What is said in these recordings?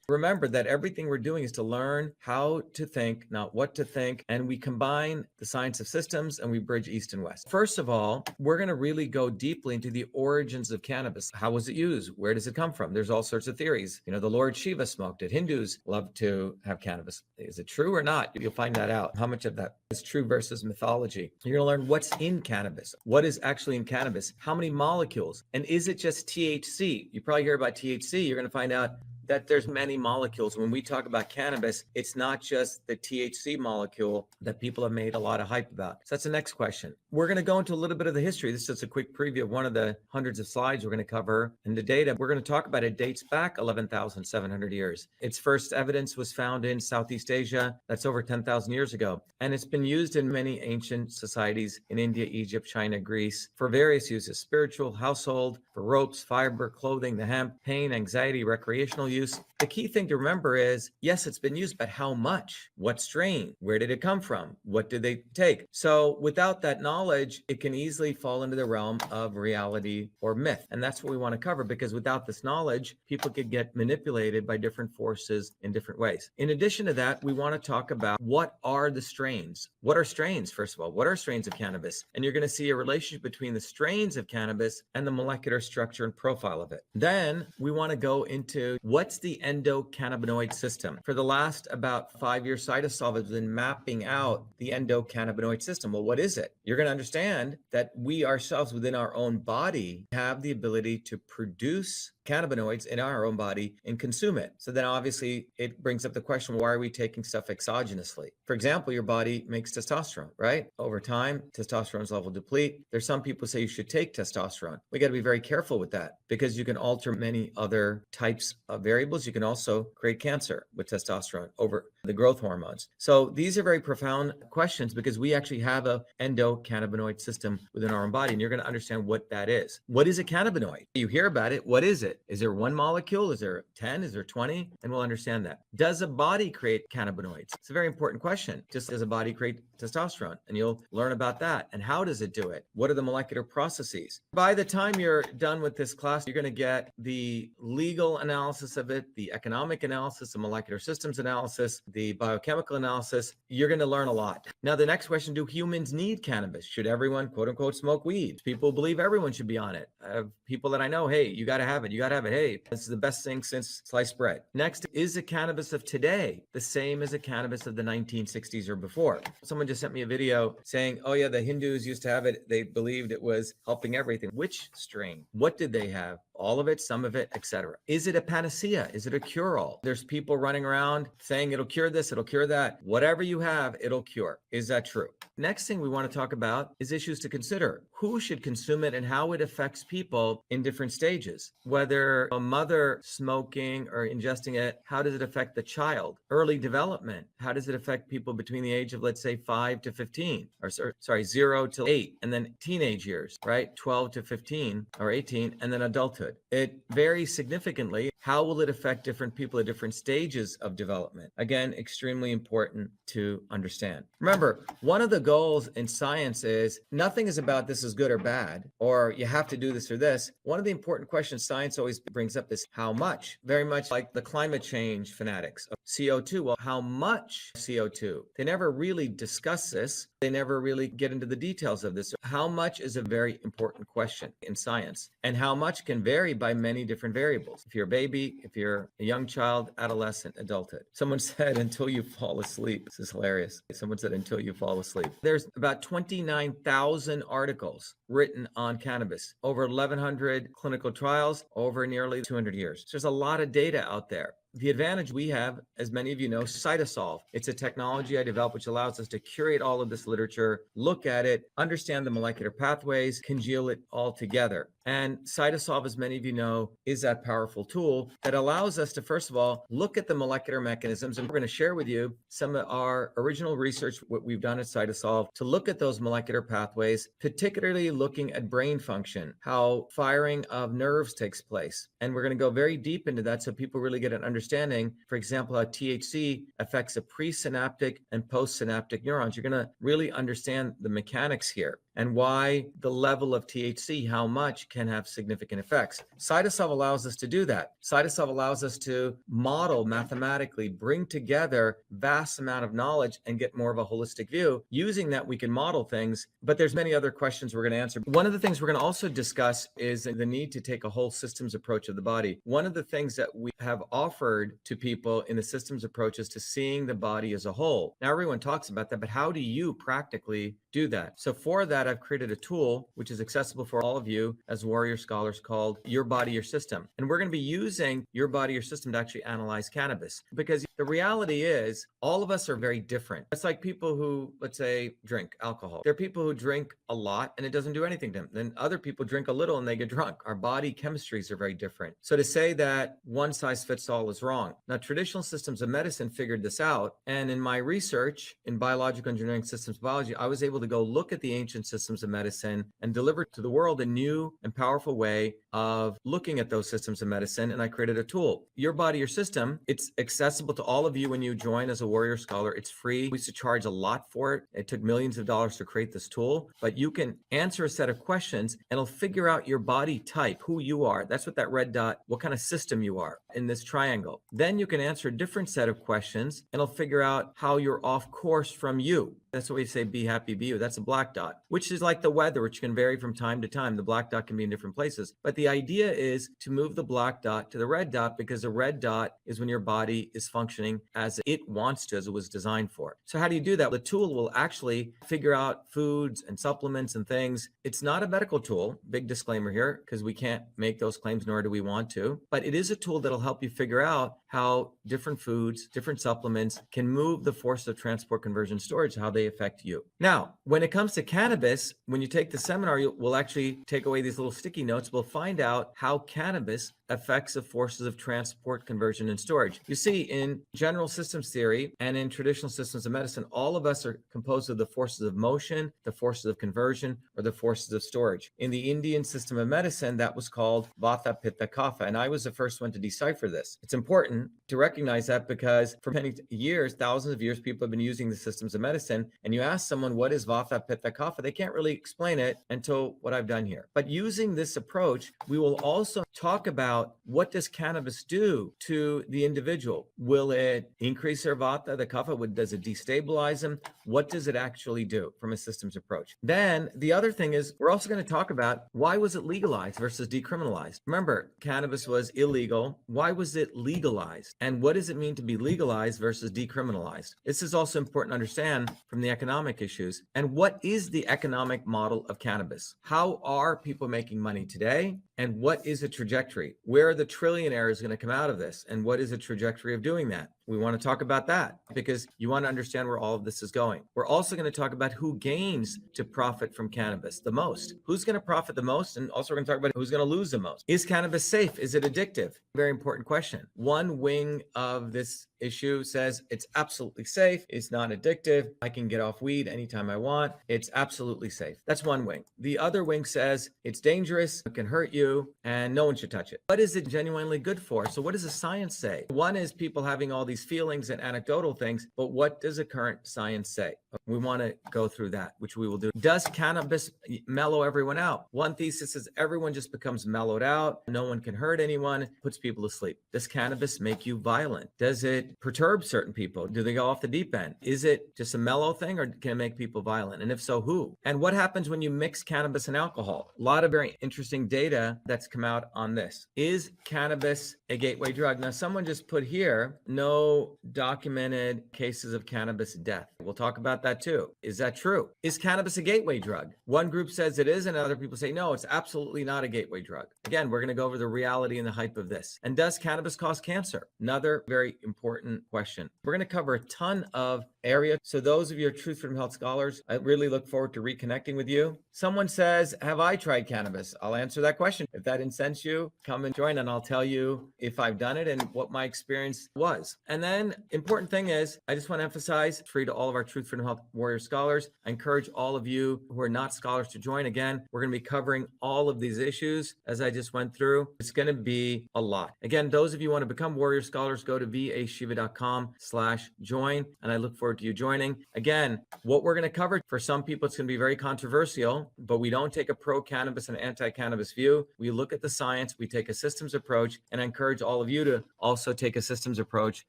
Remember that everything we're doing is to learn how to think, not what to think. And we combine the science of systems and we bridge East and West. First of all, we're going to really go deeply into the origins of cannabis. How was it used? Where does it come from? There's all sorts of theories. You know, the Lord Shiva smoked it. Hindus love to have cannabis. Is it true or not? You'll find that out. How much of that is true versus mythology? You're going to learn what's in cannabis. What is actually in cannabis? How many molecules? And is it just THC? You probably hear about THC. You're going to find out that there's many molecules. When we talk about cannabis, it's not just the THC molecule that people have made a lot of hype about. So that's the next question. We're going to go into a little bit of the history. This is just a quick preview of one of the hundreds of slides we're going to cover. And the data we're going to talk about, it dates back 11,700 years. Its first evidence was found in Southeast Asia. That's over 10,000 years ago. And it's been used in many ancient societies in India, Egypt, China, Greece for various uses: spiritual, household, for ropes, fiber, clothing, the hemp, pain, anxiety, recreational use. The key thing to remember is, yes, it's been used, but how much? What strain? Where did it come from? What did they take? So without that knowledge, it can easily fall into the realm of reality or myth. And that's what we want to cover, because without this knowledge, people could get manipulated by different forces in different ways. In addition to that, we want to talk about what are the strains? What are strains, first of all? What are strains of cannabis? And you're going to see a relationship between the strains of cannabis and the molecular structure and profile of it. Then we want to go into what's the endocannabinoid system. For the last about 5 years, Cytosolve has been mapping out the endocannabinoid system. Well, what is it? You're going to understand that we ourselves within our own body have the ability to produce cannabinoids in our own body and consume it. So then obviously it brings up the question, why are we taking stuff exogenously? For example, your body makes testosterone, right? Over time, testosterone's level deplete. There's some people say you should take testosterone. We got to be very careful with that, because you can alter many other types of variables. You can also create cancer with testosterone over the growth hormones. So these are very profound questions, because we actually have a endocannabinoid system within our own body, and you're going to understand what that is. What is a cannabinoid? You hear about it. What is it? Is there one molecule? Is there 10? Is there 20? And we'll understand that. Does a body create cannabinoids? It's a very important question. Just does a body create testosterone? And you'll learn about that. And how does it do it? What are the molecular processes? By the time you're done with this class, you're going to get the legal analysis of it, the economic analysis, the molecular systems analysis, the biochemical analysis. You're going to learn a lot. Now, the next question, do humans need cannabis? Should everyone, quote unquote, smoke weed? People believe everyone should be on it. I have people that I know, hey, you got to have it. You got to have it. Hey, this is the best thing since sliced bread. Next, is the cannabis of today the same as the cannabis of the 1960s or before? Someone just sent me a video saying, oh yeah, the Hindus used to have it. They believed it was helping everything. Which strain? What did they have? All of it, some of it, etc. Is it a panacea? Is it a cure-all? There's people running around saying it'll cure this, it'll cure that. Whatever you have, it'll cure. Is that true? Next thing we want to talk about is issues to consider. Who should consume it and how it affects people in different stages? Whether a mother smoking or ingesting it, how does it affect the child? Early development, how does it affect people between the age of, let's say, 5 to 15, or sorry, 0 to 8, and then teenage years, right? 12 to 15 or 18, and then adulthood. It varies significantly. How will it affect different people at different stages of development? Again, extremely important to understand. Remember, one of the goals in science is nothing is about this is good or bad, or you have to do this or this. One of the important questions science always brings up is how much? Very much like the climate change fanatics. CO2, well, how much CO2? They never really discuss this. They never really get into the details of this. How much is a very important question in science, and how much can vary by many different variables. If you're a baby, if you're a young child, adolescent, adulthood. Someone said, until you fall asleep. This is hilarious. Someone said, until you fall asleep. There's about 29,000 articles written on cannabis, over 1,100 clinical trials, over nearly 200 years. So there's a lot of data out there. The advantage we have, as many of you know, Cytosolve. It's a technology I developed which allows us to curate all of this literature, look at it, understand the molecular pathways, congeal it all together. And Cytosolve, as many of you know, is that powerful tool that allows us to, first of all, look at the molecular mechanisms. And we're going to share with you some of our original research, what we've done at Cytosolve, to look at those molecular pathways, particularly looking at brain function, how firing of nerves takes place. And we're going to go very deep into that so people really get an understanding, for example, how THC affects the presynaptic and postsynaptic neurons. You're going to really understand the mechanics here. and why the level of THC, how much, can have significant effects. Cytosol allows us to do that. Cytosol allows us to model mathematically, bring together vast amount of knowledge and get more of a holistic view. Using that, we can model things, but there's many other questions we're going to answer. One of the things we're going to also discuss is the need to take a whole systems approach of the body. One of the things that we have offered to people in the systems approach is to seeing the body as a whole. Now, everyone talks about that, but how do you practically do that? So for that, I've created a tool which is accessible for all of you as warrior scholars called Your Body, Your System. And we're going to be using Your Body, Your System to actually analyze cannabis, because the reality is all of us are very different. It's like people who, let's say, drink alcohol. There are people who drink a lot and it doesn't do anything to them. Then other people drink a little and they get drunk. Our body chemistries are very different. So to say that one size fits all is wrong. Now, traditional systems of medicine figured this out. And in my research in biological engineering systems biology, I was able to go look at the ancient systems of medicine and deliver to the world a new and powerful way of looking at those systems of medicine. And I created a tool, Your Body, Your System. It's accessible to all of you when you join as a warrior scholar. It's free. We used to charge a lot for it. It took millions of dollars to create this tool, but you can answer a set of questions and it'll figure out your body type, who you are. That's what that red dot, what kind of system you are in this triangle. Then you can answer a different set of questions and it'll figure out how you're off course from you. That's what we say, be happy, be you. That's a black dot, which is like the weather, which can vary from time to time. The black dot can be in different places. But the idea is to move the black dot to the red dot, because the red dot is when your body is functioning as it wants to, as it was designed for. So how do you do that? The tool will actually figure out foods and supplements and things. It's not a medical tool, big disclaimer here, because we can't make those claims, nor do we want to. But it is a tool that'll help you figure out how different foods, different supplements can move the force of transport, conversion, storage, how they affect you. Now, when it comes to cannabis, when you take the seminar, we'll actually take away these little sticky notes. We'll find out how cannabis affects the forces of transport, conversion, and storage. You see, in general systems theory and in traditional systems of medicine, all of us are composed of the forces of motion, the forces of conversion, or the forces of storage. In the Indian system of medicine, that was called Vata, Pitta, Kapha, and I was the first one to decipher this. It's important to recognize that because for many years, thousands of years, people have been using the systems of medicine, and you ask someone, what is Vata, Pitta, Kapha? They can't really explain it until what I've done here. But using this approach, we will also talk about what does cannabis do to the individual. Will it increase their Vata, the Kapha? Does it destabilize them? What does it actually do from a systems approach? Then the other thing is, we're also going to talk about why was it legalized versus decriminalized? Remember, cannabis was illegal. Why was it legalized? And what does it mean to be legalized versus decriminalized? This is also important to understand from the economic issues. And what is the economic model of cannabis? How are people making money today? And what is the trajectory? Where are the trillionaires going to come out of this? And what is the trajectory of doing that? We want to talk about that because you want to understand where all of this is going. We're also going to talk about who gains to profit from cannabis the most. Who's going to profit the most? And also we're going to talk about who's going to lose the most. Is cannabis safe? Is it addictive? Very important question. One wing of this issue says it's absolutely safe. It's not addictive. I can get off weed anytime I want. It's absolutely safe. That's one wing. The other wing says it's dangerous, it can hurt you, and no one should touch it. What is it genuinely good for? So what does the science say? One is people having all these feelings and anecdotal things, but what does the current science say? We want to go through that, which we will do. Does cannabis mellow everyone out? One thesis is everyone just becomes mellowed out. No one can hurt anyone, puts people to sleep. Does cannabis make you violent? Does it perturb certain people? Do they go off the deep end? Is it just a mellow thing or can it make people violent? And if so, who? And what happens when you mix cannabis and alcohol? A lot of very interesting data that's come out on this. Is cannabis a gateway drug? Now, someone just put here, no documented cases of cannabis death. We'll talk about that too. Is that true? Is cannabis a gateway drug? One group says it is, and other people say, no, it's absolutely not a gateway drug. Again, we're going to go over the reality and the hype of this. And does cannabis cause cancer? Another very important question. We're going to cover a ton of area. So those of you who are Truth Freedom Health scholars, I really look forward to reconnecting with you. Someone says, have I tried cannabis? I'll answer that question. If that incents you, come and join and I'll tell you if I've done it and what my experience was. And then important thing is, I just want to emphasize, free to all of our Truth Freedom Health warrior scholars. I encourage all of you who are not scholars to join. Again, we're going to be covering all of these issues as I just went through. It's going to be a lot. Again, those of you who want to become warrior scholars, go to VAShiva. vashiva.com/join, and I look forward to you joining. Again, what we're going to cover, for some people, it's going to be very controversial, but we don't take a pro-cannabis and anti-cannabis view. We look at the science, we take a systems approach, and I encourage all of you to also take a systems approach.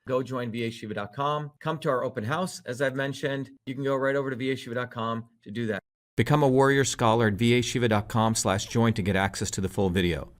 Go join vashiva.com. Come to our open house, as I've mentioned. You can go right over to vashiva.com to do that. Become a warrior scholar at vashiva.com/join to get access to the full video.